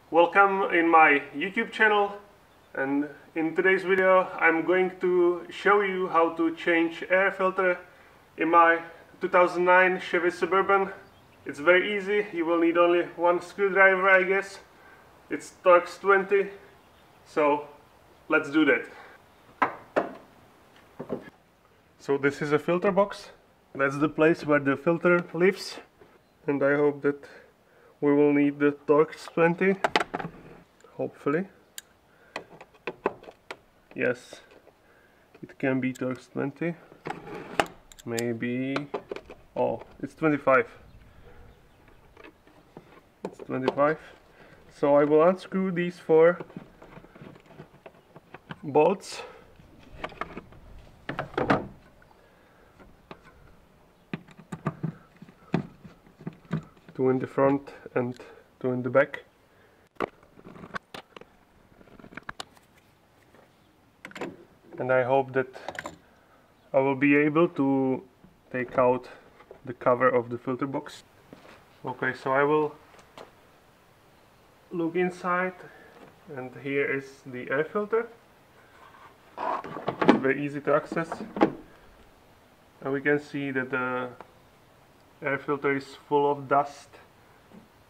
Welcome in my YouTube channel, and in today's video I'm going to show you how to change air filter in my 2009 Chevy Suburban. It's very easy. You will need only one screwdriver, I guess. It's Torx 20, so let's do that. So this is a filter box. That's the place where the filter lives, and I hope that we will need the Torx 20, hopefully. Yes, it can be Torx 20. Maybe, oh, it's 25. It's 25. So I will unscrew these four bolts. Two in the front and two in the back. And I hope that I will be able to take out the cover of the filter box. Okay, so I will look inside, and here is the air filter. It's very easy to access, and we can see that the air filter is full of dust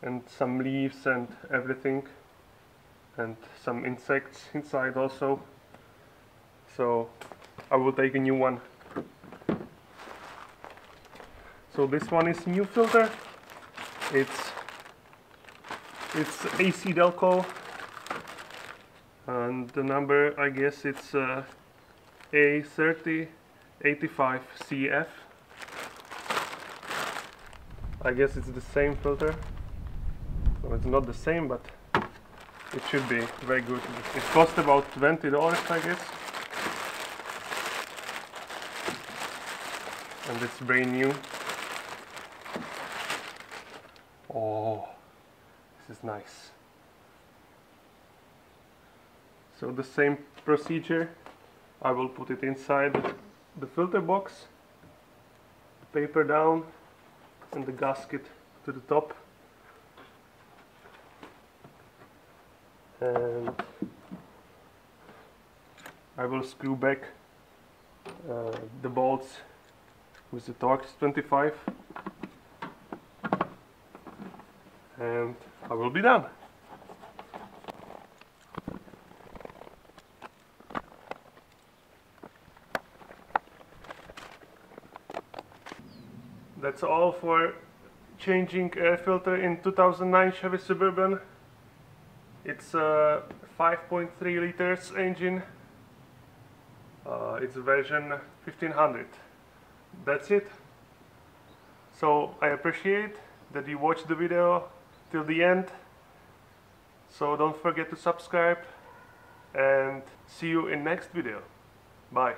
and some leaves and everything, and some insects inside also. So I will take a new one. So this one is new filter. It's AC Delco, and the number, I guess it's A3085CF. I guess it's the same filter. Well, it's not the same, but it should be very good. It cost about $20, I guess. And it's brand new. Oh, this is nice. So the same procedure. I will put it inside the filter box, paper down, and the gasket to the top, and I will screw back the bolts with the Torx 25, and I will be done. That's all for changing air filter in 2009 Chevy Suburban. It's a 5.3 liters engine. It's version 1500. That's it. So I appreciate that you watched the video till the end. So don't forget to subscribe, and see you in next video. Bye.